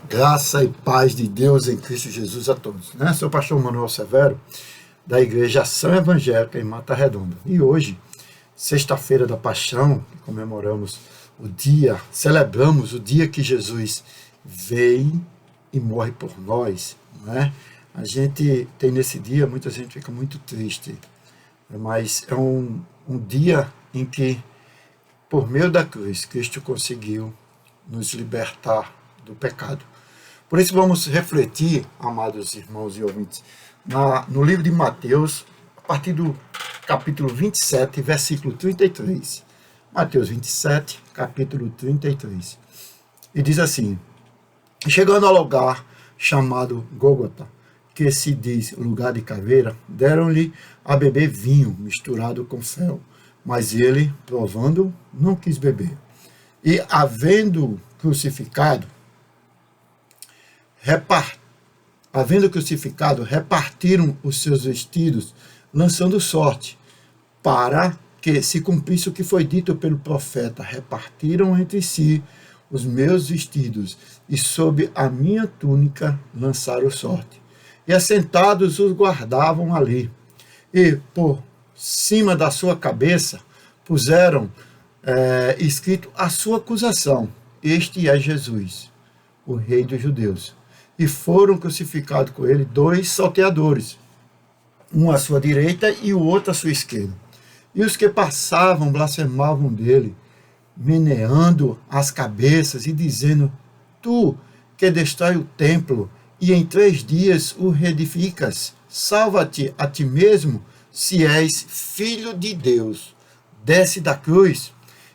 Graça e paz de Deus em Cristo Jesus a todos. Sou o pastor Manuel Severo, da Igreja Ação Evangélica em Mata Redonda. E hoje, sexta-feira da Paixão, comemoramos celebramos o dia que Jesus veio e morre por nós. A gente tem nesse dia, muita gente fica muito triste, mas é um dia em que, por meio da cruz, Cristo conseguiu nos libertar do pecado. Por isso vamos refletir, amados irmãos e ouvintes, no livro de Mateus, a partir do capítulo 27, versículo 33. Mateus 27, capítulo 33. E diz assim: chegando ao lugar chamado Gólgota, que se diz lugar de caveira, deram-lhe a beber vinho misturado com fel, mas ele, provando, não quis beber. E, havendo crucificado, repartiram os seus vestidos, lançando sorte, para que se cumprisse o que foi dito pelo profeta: repartiram entre si os meus vestidos, e sob a minha túnica lançaram sorte. E assentados os guardavam ali, e por cima da sua cabeça puseram escrito a sua acusação: este é Jesus, o Rei dos Judeus. E foram crucificados com ele 2 salteadores, um à sua direita e o outro à sua esquerda. E os que passavam blasfemavam dele, meneando as cabeças e dizendo: tu que destrói o templo e em 3 dias o reedificas, salva-te a ti mesmo, se és filho de Deus, desce da cruz.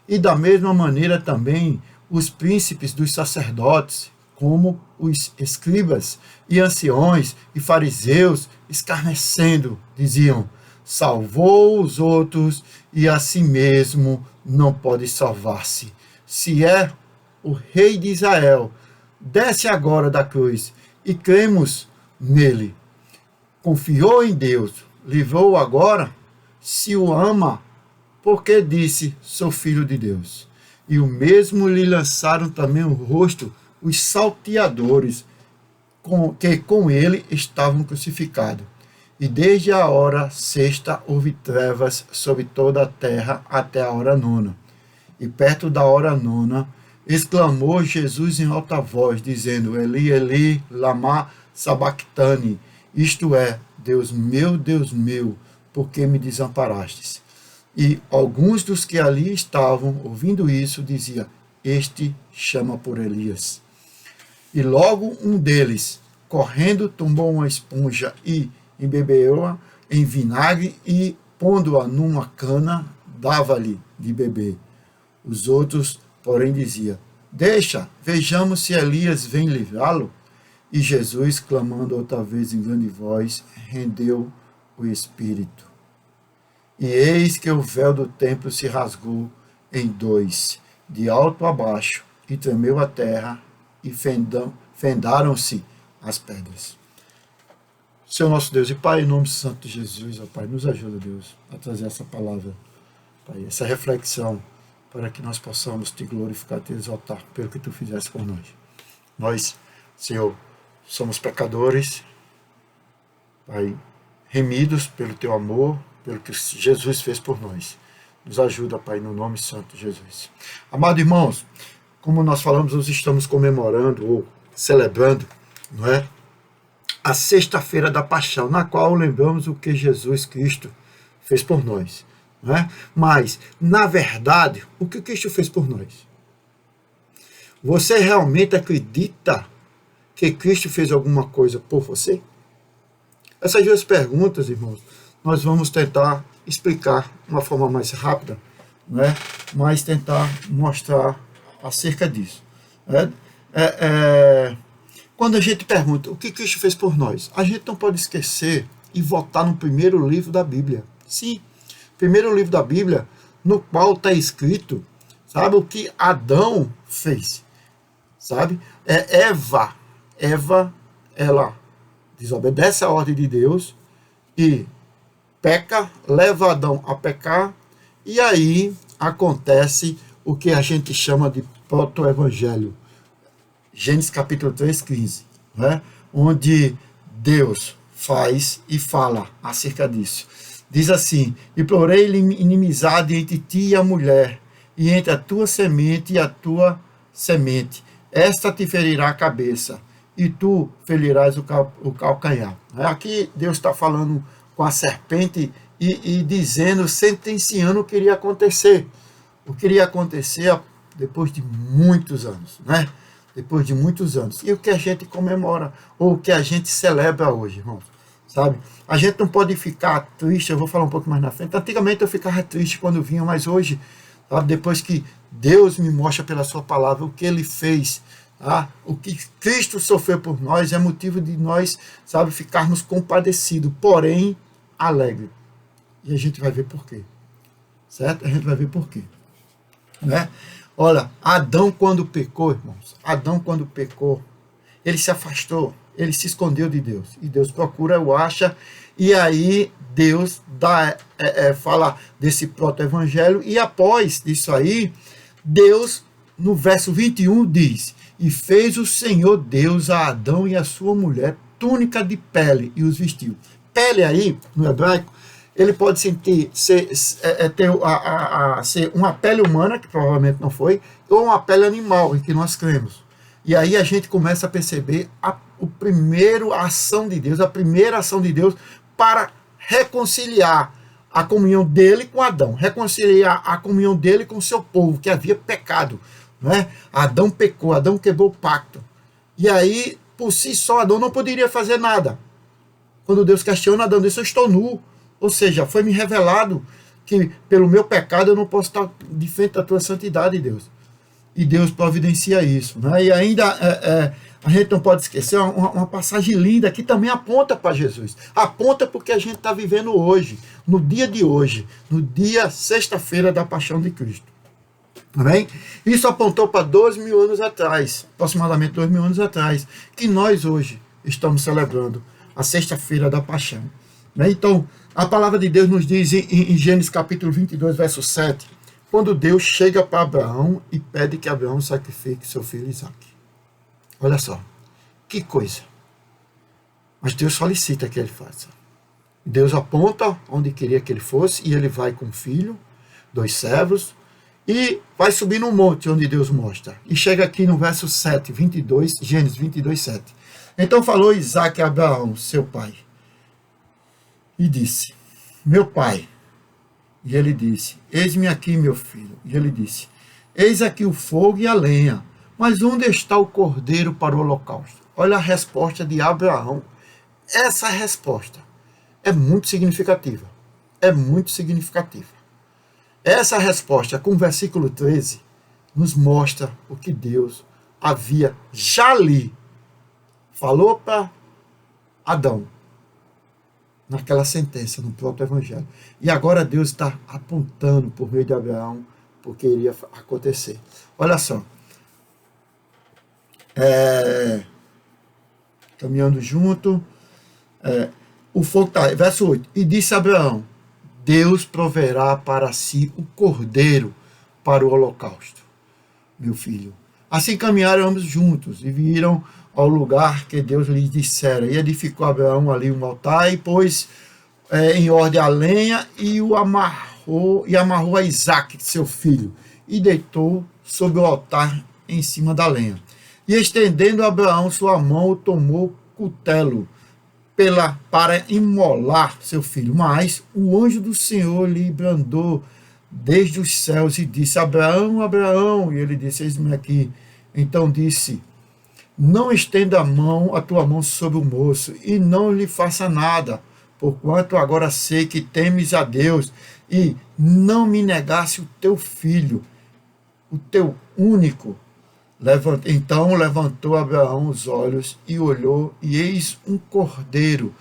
E da mesma maneira também os príncipes dos sacerdotes, como os escribas e anciões e fariseus, escarnecendo, diziam: salvou os outros e a si mesmo não pode salvar-se. Se é o Rei de Israel, desce agora da cruz e cremos nele. Confiou em Deus, livrou-o agora. Se o ama, porque disse: sou filho de Deus. E o mesmo lhe lançaram também o rosto os salteadores que com ele estavam crucificados. E desde a hora sexta houve trevas sobre toda a terra até a hora 9. E perto da hora 9, exclamou Jesus em alta voz, dizendo: Eli, Eli, lama sabachthani, isto é, Deus meu, por que me desamparastes? E alguns dos que ali estavam, ouvindo isso, diziam: este chama por Elias. E logo um deles, correndo, tomou uma esponja e embebeu-a em vinagre e, pondo-a numa cana, dava-lhe de beber. Os outros, porém, diziam: deixa, vejamos se Elias vem livrá-lo. E Jesus, clamando outra vez em grande voz, rendeu o espírito. E eis que o véu do templo se rasgou em 2, de alto a baixo, e tremeu a terra, e fendaram-se as pedras. Senhor nosso Deus e Pai, em nome santo de Jesus, ó Pai, nos ajuda, Deus, a trazer essa palavra, Pai, essa reflexão, para que nós possamos te glorificar, te exaltar pelo que tu fizeste por nós. Nós, Senhor, somos pecadores, Pai, remidos pelo teu amor, pelo que Jesus fez por nós. Nos ajuda, Pai, no nome santo de Jesus. Amados irmãos, como nós falamos, nós estamos comemorando ou celebrando, não é? A sexta-feira da Paixão, na qual lembramos o que Jesus Cristo fez por nós. Não é? Mas, na verdade, o que Cristo fez por nós? Você realmente acredita que Cristo fez alguma coisa por você? Essas 2 perguntas, irmãos, nós vamos tentar explicar de uma forma mais rápida, não é? Mas tentar mostrar acerca disso. Quando a gente pergunta o que Cristo fez por nós, a gente não pode esquecer e voltar no primeiro livro da Bíblia. Sim, primeiro livro da Bíblia, no qual está escrito, sabe, o que Adão fez. Sabe? Eva, ela desobedece a ordem de Deus e peca, leva Adão a pecar, e aí acontece o que a gente chama de proto-evangelho. Gênesis capítulo 3, 15, né? Onde Deus faz e fala acerca disso. Diz assim: e porei inimizade entre ti e a mulher, e entre a tua semente e a tua semente. Esta te ferirá a cabeça, e tu ferirás o calcanhar. Aqui Deus está falando com a serpente e dizendo, sentenciando o que iria acontecer. O que iria acontecer depois de muitos anos, né? Depois de muitos anos. E o que a gente comemora, ou o que a gente celebra hoje, irmãos, sabe? A gente não pode ficar triste, eu vou falar um pouco mais na frente. Antigamente eu ficava triste quando vinha, mas hoje, sabe, depois que Deus me mostra pela sua palavra o que ele fez, tá? O que Cristo sofreu por nós, é motivo de nós, sabe, ficarmos compadecidos, porém alegre. E a gente vai ver por quê. Certo? A gente vai ver por quê. Né? Olha, Adão quando pecou, irmãos, Adão quando pecou, ele se afastou, ele se escondeu de Deus, e Deus procura, o acha, e aí Deus fala desse proto-evangelho, e após isso aí, Deus, no verso 21, diz: e fez o Senhor Deus a Adão e a sua mulher túnica de pele, e os vestiu. Pele aí, no hebraico, ele pode ser uma pele humana, que provavelmente não foi, ou uma pele animal, em que nós cremos. E aí a gente começa a perceber a primeira ação de Deus para reconciliar a comunhão dele com Adão, reconciliar a comunhão dele com o seu povo, que havia pecado. Né? Adão pecou, Adão quebrou o pacto. E aí, por si só, Adão não poderia fazer nada. Quando Deus questiona, Adão disse: eu estou nu. Ou seja, foi me revelado que pelo meu pecado eu não posso estar de frente da tua santidade, Deus. E Deus providencia isso. Né? E ainda a gente não pode esquecer uma passagem linda que também aponta para Jesus. Aponta porque a gente está vivendo hoje, no dia de hoje, no dia sexta-feira da paixão de Cristo. Amém? Isso apontou para 2.000 anos atrás, aproximadamente 2.000 anos atrás, que nós hoje estamos celebrando a sexta-feira da paixão. Né? Então, a palavra de Deus nos diz em Gênesis capítulo 22, verso 7, quando Deus chega para Abraão e pede que Abraão sacrifique seu filho Isaque. Olha só, que coisa. Mas Deus solicita que ele faça. Deus aponta onde queria que ele fosse, e ele vai com o filho, 2 servos, e vai subir no monte onde Deus mostra. E chega aqui no verso 7, 22, Gênesis 22, 7. Então falou Isaque a Abraão, seu pai, e disse: meu pai. E ele disse: eis-me aqui, meu filho. E ele disse: eis aqui o fogo e a lenha, mas onde está o cordeiro para o holocausto? Olha a resposta de Abraão. Essa resposta é muito significativa. É muito significativa. Essa resposta, com o versículo 13, nos mostra o que Deus havia já ali falou para Adão, naquela sentença, no próprio evangelho. E agora Deus está apontando por meio de Abraão porque iria acontecer. Olha só. Caminhando junto. O fogo está. Verso 8. E disse Abraão: Deus proverá para si o cordeiro para o holocausto, meu filho. Assim caminharam ambos juntos e viram ao lugar que Deus lhes dissera. E edificou Abraão ali um altar e pôs em ordem a lenha e amarrou a Isaque, seu filho, e deitou sobre o altar em cima da lenha. E estendendo Abraão sua mão, tomou cutelo para imolar seu filho. Mas o anjo do Senhor lhe brandou desde os céus e disse: Abraão, Abraão. E ele disse: eis-me aqui. Então disse: não estenda a tua mão sobre o moço, e não lhe faça nada, porquanto agora sei que temes a Deus, e não me negasse o teu filho, o teu único. Então levantou Abraão os olhos e olhou, e eis um cordeiro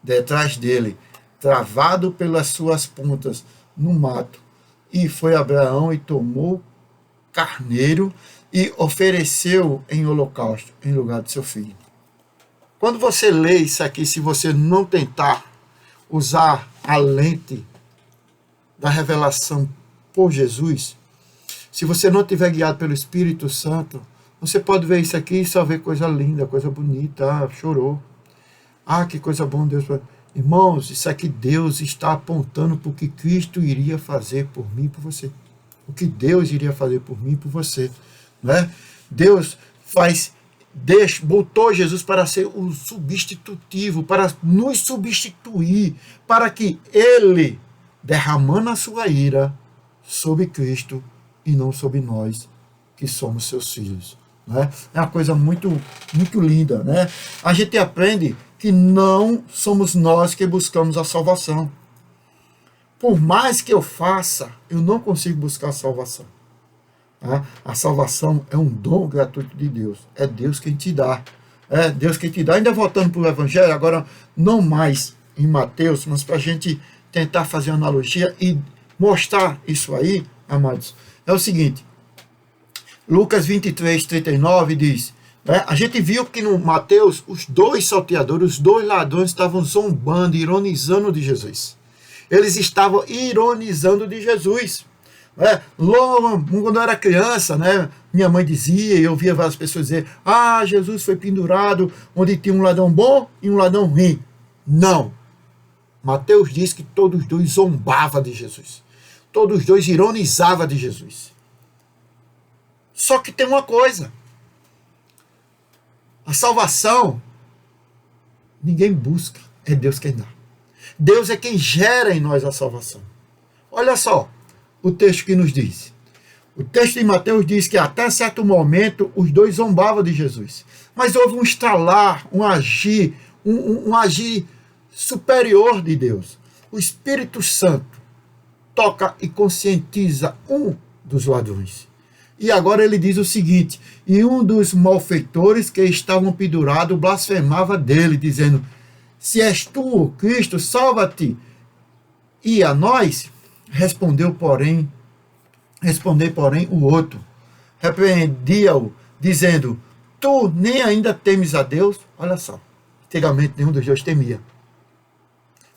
detrás dele, travado pelas suas pontas no mato. E foi Abraão e tomou carneiro e ofereceu em holocausto em lugar de seu filho. Quando você lê isso aqui, se você não tentar usar a lente da revelação por Jesus, se você não tiver guiado pelo Espírito Santo, Você pode ver isso aqui e só ver coisa linda, coisa bonita. Chorou. Que coisa boa, Deus. Irmãos, isso aqui Deus está apontando para o que Cristo iria fazer por mim e por você. O que Deus iria fazer por mim e por você. Não é? Deus botou Jesus para ser o substitutivo, para nos substituir, para que Ele, derramando a sua ira sobre Cristo e não sobre nós, que somos seus filhos. Né? É uma coisa muito, muito linda. Né? A gente aprende que não somos nós que buscamos a salvação. Por mais que eu faça, eu não consigo buscar a salvação. Tá? A salvação é um dom gratuito de Deus. É Deus quem te dá. É Deus quem te dá. Ainda voltando para o Evangelho, agora não mais em Mateus, mas para a gente tentar fazer uma analogia e mostrar isso aí, amados. É o seguinte, Lucas 23, 39 diz, né, a gente viu que no Mateus, os dois salteadores, os dois ladrões estavam zombando, ironizando de Jesus. Eles estavam ironizando de Jesus. Né? Logo, quando eu era criança, né, minha mãe dizia, e eu ouvia várias pessoas dizer, Jesus foi pendurado onde tinha um ladrão bom e um ladrão ruim. Não. Mateus diz que todos os dois zombavam de Jesus. Todos os dois ironizavam de Jesus. Só que tem uma coisa. A salvação, ninguém busca. É Deus quem dá. Deus é quem gera em nós a salvação. Olha só o texto que nos diz. O texto de Mateus diz que até certo momento os dois zombavam de Jesus. Mas houve um estralar, um agir superior de Deus. O Espírito Santo toca e conscientiza um dos ladrões. E agora ele diz o seguinte, e um dos malfeitores que estavam pendurados blasfemava dele, dizendo, se és tu, Cristo, salva-te e a nós. Respondeu, porém, o outro, repreendia-o, dizendo, tu nem ainda temes a Deus? Olha só, antigamente nenhum dos dois temia.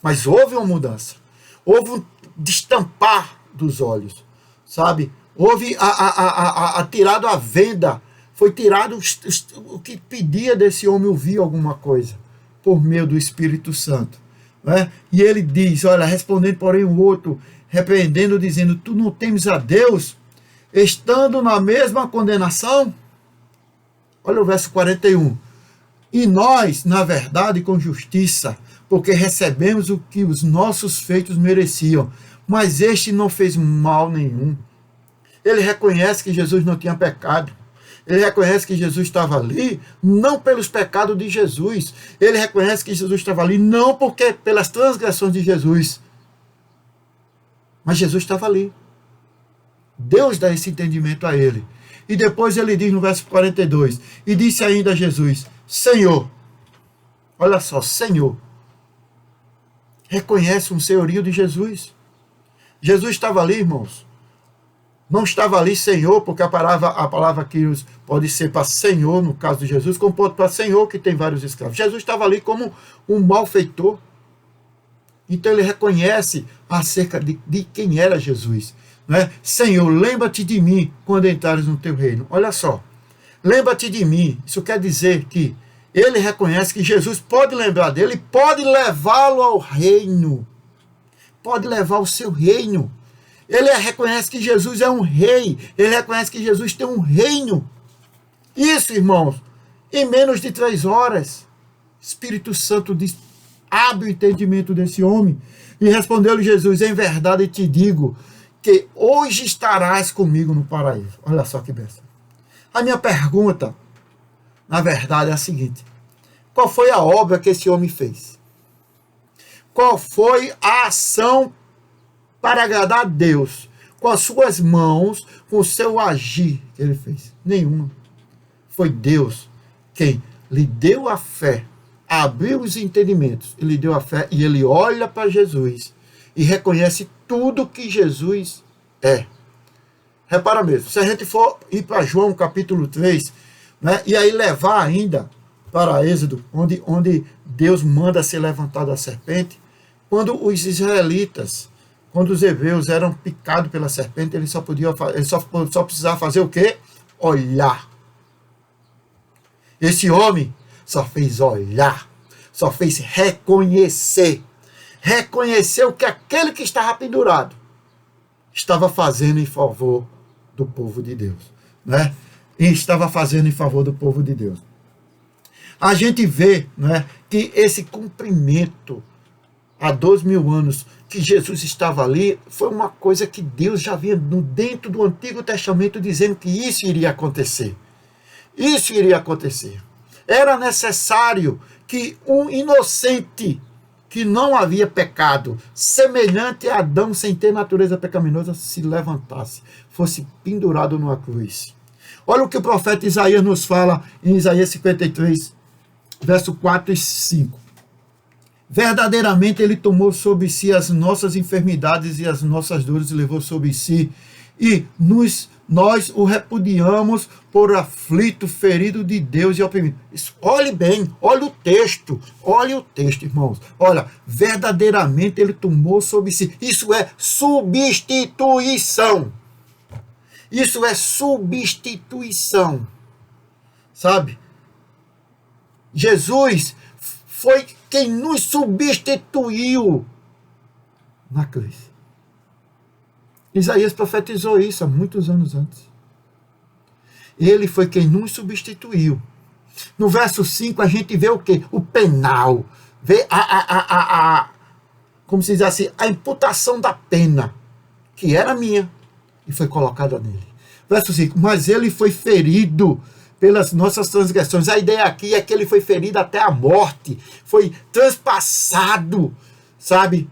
Mas houve uma mudança, houve um destampar dos olhos, sabe? Houve tirado a venda, foi tirado o que pedia desse homem ouvir alguma coisa, por meio do Espírito Santo. Né? E ele diz, olha, respondendo porém o outro, repreendendo, dizendo, tu não temes a Deus, estando na mesma condenação? Olha o verso 41. E nós, na verdade, com justiça, porque recebemos o que os nossos feitos mereciam, mas este não fez mal nenhum. Ele reconhece que Jesus não tinha pecado. Ele reconhece que Jesus estava ali, não pelos pecados de Jesus. Ele reconhece que Jesus estava ali, não porque pelas transgressões de Jesus. Mas Jesus estava ali. Deus dá esse entendimento a ele. E depois ele diz no verso 42, e disse ainda a Jesus, Senhor, olha só, Senhor, reconhece um senhorio de Jesus. Jesus estava ali, irmãos. Não estava ali Senhor, porque a palavra que pode ser para Senhor, no caso de Jesus, como pode para Senhor, que tem vários escravos. Jesus estava ali como um malfeitor. Então ele reconhece acerca de quem era Jesus. Né? Senhor, lembra-te de mim quando entrares no teu reino. Olha só, lembra-te de mim. Isso quer dizer que ele reconhece que Jesus pode lembrar dele e pode levá-lo ao reino. Pode levar o seu reino. Ele reconhece que Jesus é um rei. Ele reconhece que Jesus tem um reino. Isso, irmãos, em menos de 3 horas, Espírito Santo diz, abre o entendimento desse homem. E respondeu-lhe Jesus, em verdade te digo, que hoje estarás comigo no paraíso. Olha só que bênção. A minha pergunta, na verdade, é a seguinte. Qual foi a obra que esse homem fez? Qual foi a ação para agradar a Deus, com as suas mãos, com o seu agir que ele fez? Nenhuma. Foi Deus quem lhe deu a fé, abriu os entendimentos, ele deu a fé e ele olha para Jesus e reconhece tudo que Jesus é. Repara mesmo, se a gente for ir para João capítulo 3, né, e aí levar ainda para Êxodo, onde Deus manda ser levantado a serpente, quando os israelitas, quando os hebreus eram picados pela serpente, ele só precisava fazer o quê? Olhar. Esse homem só fez olhar, só fez reconhecer o que aquele que estava pendurado estava fazendo em favor do povo de Deus, né? E estava fazendo em favor do povo de Deus. A gente vê, né, que esse cumprimento há 2000 anos que Jesus estava ali foi uma coisa que Deus já vinha dentro do Antigo Testamento dizendo que isso iria acontecer. Isso iria acontecer. Era necessário que um inocente que não havia pecado, semelhante a Adão sem ter natureza pecaminosa, se levantasse, fosse pendurado numa cruz. Olha o que o profeta Isaías nos fala em Isaías 53, verso 4 e 5. Verdadeiramente ele tomou sobre si as nossas enfermidades e as nossas dores levou sobre si, e nós o repudiamos por aflito, ferido de Deus e oprimido. Olhe bem, olha o texto, irmãos. Olha, verdadeiramente ele tomou sobre si. Isso é substituição. Isso é substituição. Sabe? Jesus foi quem nos substituiu na cruz. Isaías profetizou isso há muitos anos antes. Ele foi quem nos substituiu. No verso 5 a gente vê o quê? O penal. Vê como se diz assim, a imputação da pena, que era minha, e foi colocada nele. Verso 5, mas ele foi ferido pelas nossas transgressões. A ideia aqui é que ele foi ferido até a morte, foi transpassado, sabe?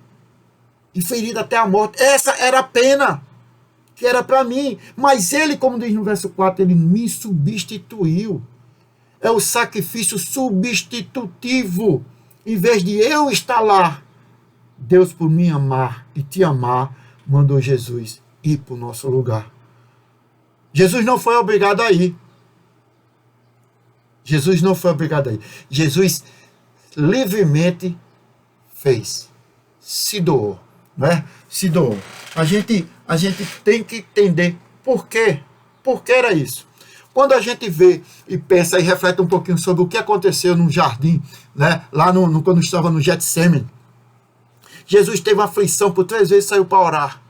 E ferido até a morte. Essa era a pena que era para mim. Mas ele, como diz no verso 4, ele me substituiu. É o sacrifício substitutivo. Em vez de eu estar lá, Deus, por me amar e te amar, mandou Jesus ir para o nosso lugar. Jesus não foi obrigado a ir. Jesus não foi obrigado a ir. Jesus livremente fez. Se doou. Né? Se doou. A gente tem que entender por quê. Por que era isso? Quando a gente vê e pensa e reflete um pouquinho sobre o que aconteceu no jardim, né? Lá quando estava no Getsemane, Jesus teve uma aflição, por 3 vezes saiu para orar.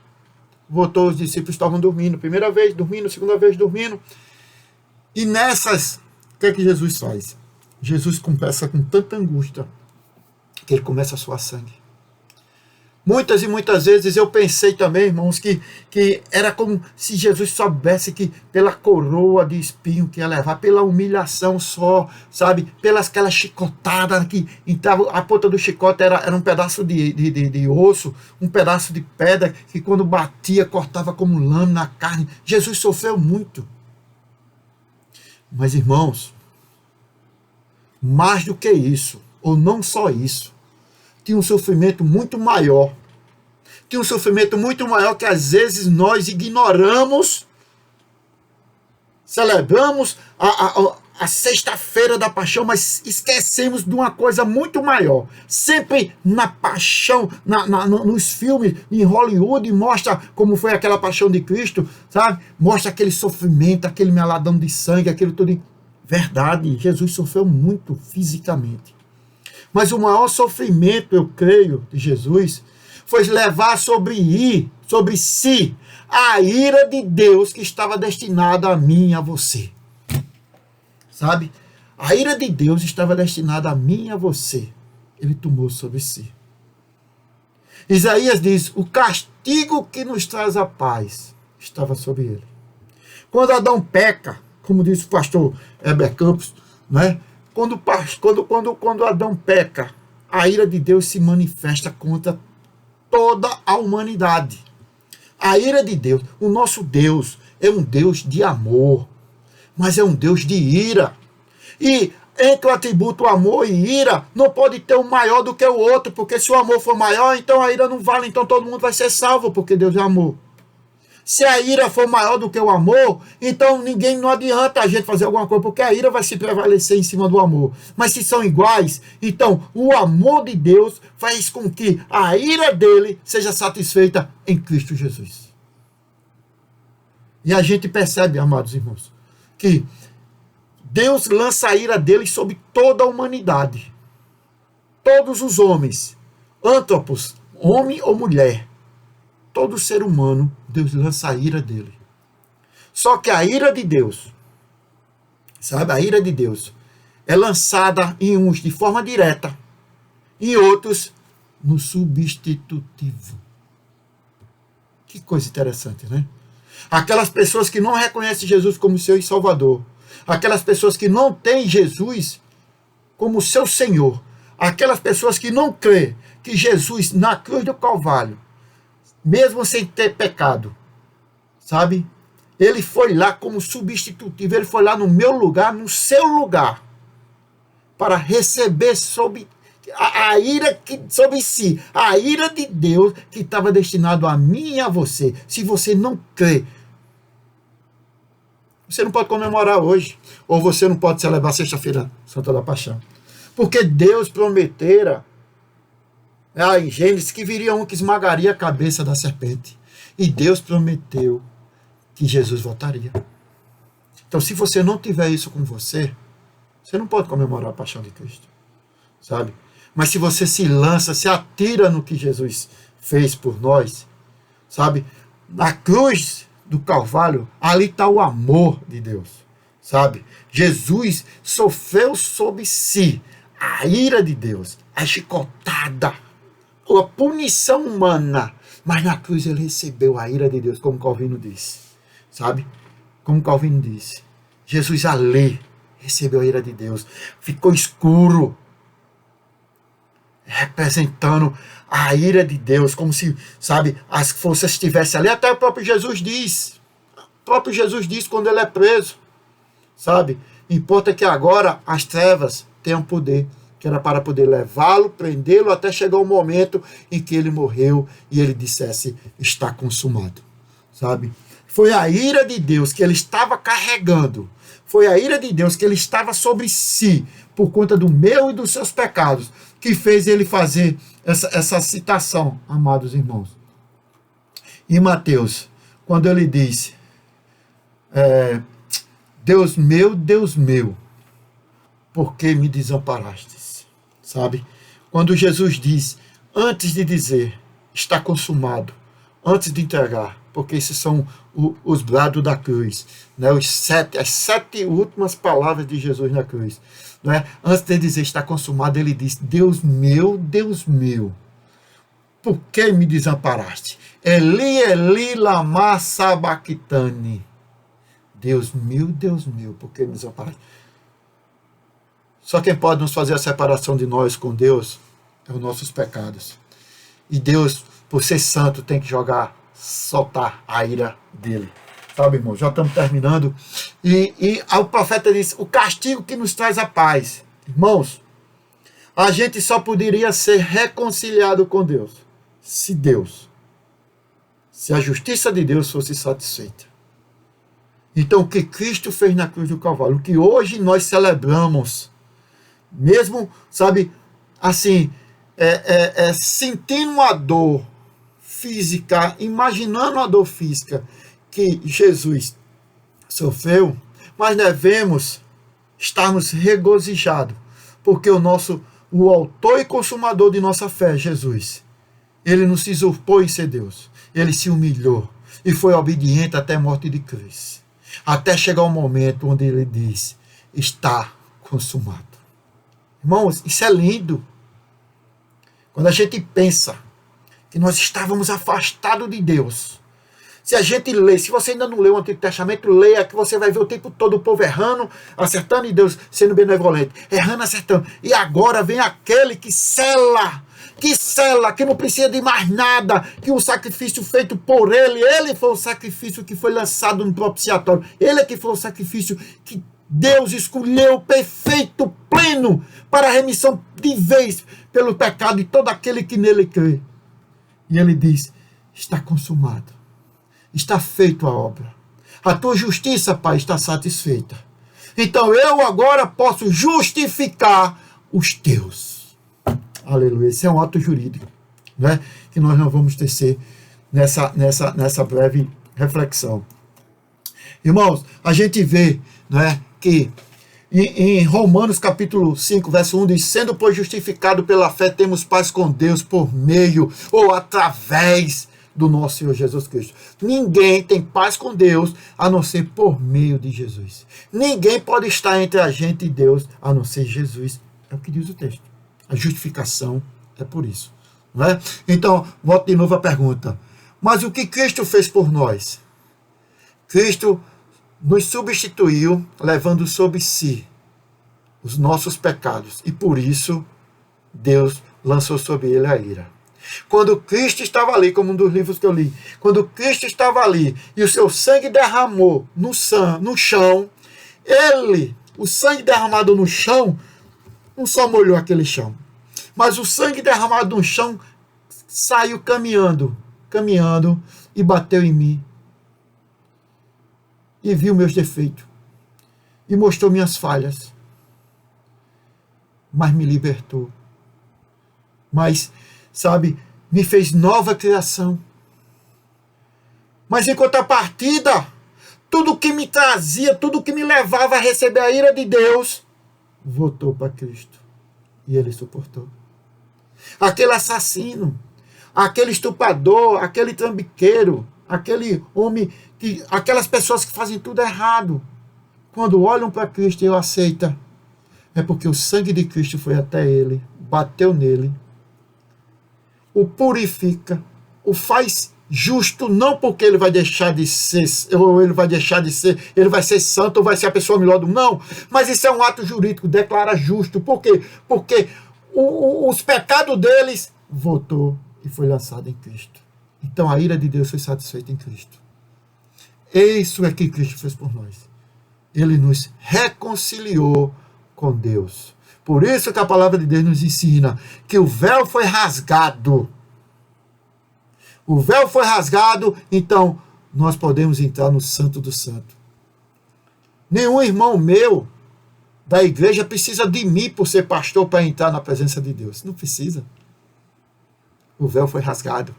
Voltou, os discípulos estavam dormindo. Primeira vez dormindo, segunda vez dormindo. E nessas, o que é que Jesus faz? Jesus começa com tanta angústia que ele começa a suar sangue. Muitas e muitas vezes eu pensei também, irmãos, que era como se Jesus soubesse que pela coroa de espinho que ia levar, pela humilhação só, sabe? Pelas aquelas chicotadas que entrava, a ponta do chicote era um pedaço de osso, um pedaço de pedra que quando batia cortava como lâmina a carne. Jesus sofreu muito. Mas, irmãos, mais do que isso, ou não só isso, tinha um sofrimento muito maior. Tinha um sofrimento muito maior que às vezes nós ignoramos. Celebramos a sexta-feira da paixão, mas esquecemos de uma coisa muito maior. Sempre na paixão, nos filmes, em Hollywood, mostra como foi aquela paixão de Cristo, sabe? Mostra aquele sofrimento, aquele meladão de sangue, aquilo tudo. Verdade, Jesus sofreu muito fisicamente. Mas o maior sofrimento, eu creio, de Jesus, foi levar sobre si a ira de Deus que estava destinada a mim e a você. Sabe? A ira de Deus estava destinada a mim e a você. Ele tomou sobre si. Isaías diz, o castigo que nos traz a paz estava sobre ele. Quando Adão peca, como disse o pastor Heber Campos, não é? Quando Adão peca, a ira de Deus se manifesta contra toda a humanidade. A ira de Deus, o nosso Deus é um Deus de amor, mas é um Deus de ira. E entre o atributo amor e ira, não pode ter um maior do que o outro, porque se o amor for maior, então a ira não vale, então todo mundo vai ser salvo, porque Deus é amor. Se a ira for maior do que o amor, então não adianta a gente fazer alguma coisa, porque a ira vai se prevalecer em cima do amor. Mas se são iguais, então o amor de Deus faz com que a ira dele seja satisfeita em Cristo Jesus. E a gente percebe, amados irmãos, que Deus lança a ira dele sobre toda a humanidade. Todos os homens, antropos, homem ou mulher, todo ser humano, Deus lança a ira dele. Só que a ira de Deus, sabe, a ira de Deus é lançada em uns de forma direta, em outros no substitutivo. Que coisa interessante, né? Aquelas pessoas que não reconhecem Jesus como seu Salvador, aquelas pessoas que não têm Jesus como seu Senhor, aquelas pessoas que não crêem que Jesus na cruz do Calvário, mesmo sem ter pecado, sabe? Ele foi lá como substitutivo, ele foi lá no meu lugar, no seu lugar, para receber sobre a ira sobre si, a ira de Deus que estava destinado a mim e a você. Se você não crê, você não pode comemorar hoje, ou você não pode celebrar Sexta-feira Santa da Paixão. Porque Deus prometera em Gênesis que viria um que esmagaria a cabeça da serpente. E Deus prometeu que Jesus voltaria. Então, se você não tiver isso com você, você não pode comemorar a paixão de Cristo, sabe? Mas se você se lança, se atira no que Jesus fez por nós, sabe? Na cruz do Calvário, ali está o amor de Deus, sabe? Jesus sofreu sobre si a ira de Deus, a chicotada, a punição humana, mas na cruz ele recebeu a ira de Deus, como Calvino disse, sabe? Como Calvino disse, Jesus ali recebeu a ira de Deus, ficou escuro, representando a ira de Deus, como se, sabe, as forças estivessem ali. Até o próprio Jesus diz quando ele é preso, sabe, importa que agora as trevas tenham poder, que era para poder levá-lo, prendê-lo, até chegar o momento em que ele morreu e ele dissesse, está consumado, sabe. Foi a ira de Deus que ele estava carregando, foi a ira de Deus que ele estava sobre si, por conta do meu e dos seus pecados, que fez ele fazer essa citação, amados irmãos. Em Mateus, quando ele diz, Deus meu, por que me desamparastes? Sabe? Quando Jesus diz, antes de dizer, está consumado, antes de entregar, porque esses são os brados da cruz, né? As sete últimas palavras de Jesus na cruz. Né? Antes de dizer está consumado, ele diz, Deus meu, por que me desamparaste? Eli, Eli, lama sabachthani. Deus meu, por que me desamparaste? Só quem pode nos fazer a separação de nós com Deus é os nossos pecados. E Deus, por ser santo, tem que soltar a ira dele. Sabe, irmão? Já estamos terminando. E o profeta diz, o castigo que nos traz a paz. Irmãos, a gente só poderia ser reconciliado com Deus se a justiça de Deus fosse satisfeita. Então, o que Cristo fez na cruz do Calvário, o que hoje nós celebramos, mesmo, sabe, assim, sentindo a dor física, imaginando a dor física que Jesus sofreu, mas devemos estarmos regozijados, porque o autor e consumador de nossa fé, Jesus, ele não se usurpou em ser Deus, ele se humilhou e foi obediente até a morte de cruz, até chegar o momento onde ele diz, está consumado. Irmãos, isso é lindo. Quando a gente pensa que nós estávamos afastados de Deus. Se a gente lê, se você ainda não leu o Antigo Testamento, leia, que você vai ver o tempo todo o povo errando, acertando, e Deus sendo benevolente, errando, acertando. E agora vem aquele que sela, que não precisa de mais nada, que o sacrifício feito por ele foi o sacrifício que foi lançado no propiciatório, ele é que foi o sacrifício que Deus escolheu, perfeito, pleno, para a remissão de vez pelo pecado de todo aquele que nele crê. E ele diz, está consumado, está feita a obra, a tua justiça, Pai, está satisfeita. Então eu agora posso justificar os teus. Aleluia, esse é um ato jurídico, né? Que nós não vamos tecer nessa breve reflexão. Irmãos, a gente vê, né, que Em Romanos capítulo 5, verso 1, diz: sendo, pois, justificado pela fé, temos paz com Deus por meio ou através do nosso Senhor Jesus Cristo. Ninguém tem paz com Deus a não ser por meio de Jesus. Ninguém pode estar entre a gente e Deus a não ser Jesus. É o que diz o texto. A justificação é por isso. Não é? Então, volto de novo à pergunta. Mas o que Cristo fez por nós? Cristo nos substituiu, levando sobre si os nossos pecados. E por isso, Deus lançou sobre ele a ira. Quando Cristo estava ali, como um dos livros que eu li, quando Cristo estava ali e o seu sangue derramou no chão, o sangue derramado no chão, não só molhou aquele chão, mas o sangue derramado no chão saiu caminhando e bateu em mim. E viu meus defeitos. E mostrou minhas falhas. Mas me libertou. Mas, sabe, me fez nova criação. Mas em contrapartida, tudo que me trazia, tudo que me levava a receber a ira de Deus, voltou para Cristo. E ele suportou. Aquele assassino, aquele estuprador, aquele trambiqueiro, aquele homem, aquelas pessoas que fazem tudo errado, quando olham para Cristo e o aceitam, é porque o sangue de Cristo foi até ele, bateu nele, o purifica, o faz justo, não porque ele vai deixar de ser, ou ele vai ser santo, ou vai ser a pessoa melhor do mundo, não, mas isso é um ato jurídico, declara justo. Por quê? Porque os pecados deles voltou e foi lançado em Cristo. Então a ira de Deus foi satisfeita em Cristo. Isso é que Cristo fez por nós. Ele nos reconciliou com Deus. Por isso que a palavra de Deus nos ensina que o véu foi rasgado. O véu foi rasgado, então nós podemos entrar no Santo do Santo. Nenhum irmão meu da igreja precisa de mim por ser pastor para entrar na presença de Deus. Não precisa. O véu foi rasgado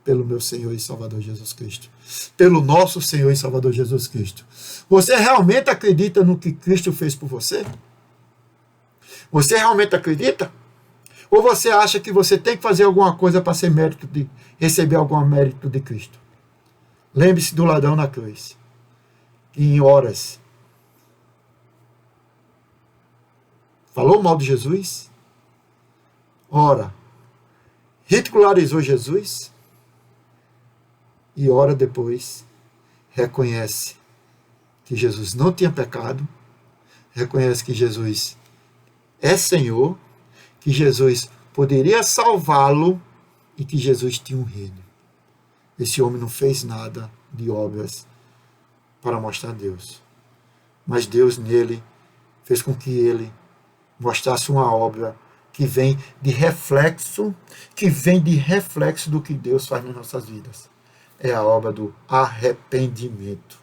pelo meu Senhor e Salvador Jesus Cristo. Pelo nosso Senhor e Salvador Jesus Cristo. Você realmente acredita no que Cristo fez por você? Você realmente acredita? Ou você acha que você tem que fazer alguma coisa para ser mérito de receber algum mérito de Cristo? Lembre-se do ladrão na cruz, que em horas falou mal de Jesus, ora ridicularizou Jesus, e hora depois reconhece que Jesus não tinha pecado, reconhece que Jesus é Senhor, que Jesus poderia salvá-lo e que Jesus tinha um reino. Esse homem não fez nada de obras para mostrar Deus, mas Deus nele fez com que ele mostrasse uma obra que vem de reflexo do que Deus faz nas nossas vidas. É a obra do arrependimento.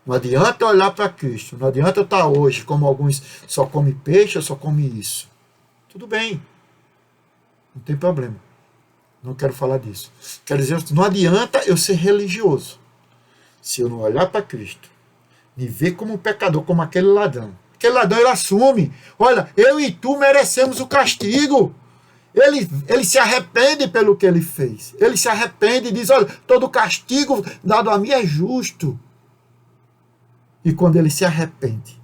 Não adianta olhar para Cristo, não adianta eu estar hoje como alguns só come peixe, só come isso. Tudo bem, não tem problema. Não quero falar disso. Quero dizer, não adianta eu ser religioso se eu não olhar para Cristo, me ver como um pecador, como aquele ladrão. Aquele ladrão, ele assume, olha, eu e tu merecemos o castigo. Ele se arrepende pelo que ele fez. Ele se arrepende e diz, olha, todo castigo dado a mim é justo. E quando ele se arrepende,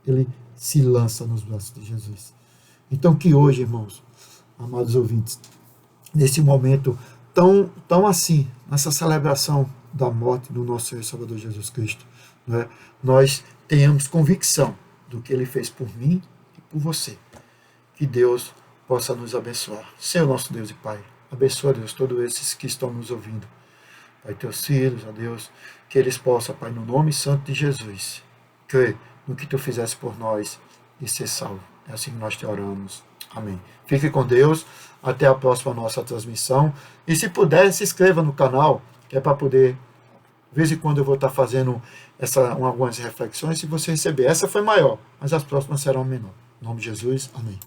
ele se lança nos braços de Jesus. Então que hoje, irmãos, amados ouvintes, nesse momento tão assim, nessa celebração da morte do nosso Senhor e Salvador Jesus Cristo, né, nós tenhamos convicção do que ele fez por mim e por você. Que Deus possa nos abençoar. Senhor nosso Deus e Pai, abençoa, Deus, todos esses que estão nos ouvindo. Pai, teus filhos, ó Deus, que eles possam, Pai, no nome santo de Jesus, crer no que tu fizeste por nós e ser salvo. É assim que nós te oramos. Amém. Fique com Deus. Até a próxima nossa transmissão. E se puder, se inscreva no canal, que é para poder, de vez em quando eu vou estar fazendo algumas reflexões. Se você receber, essa foi maior, mas as próximas serão menor. Em nome de Jesus, amém.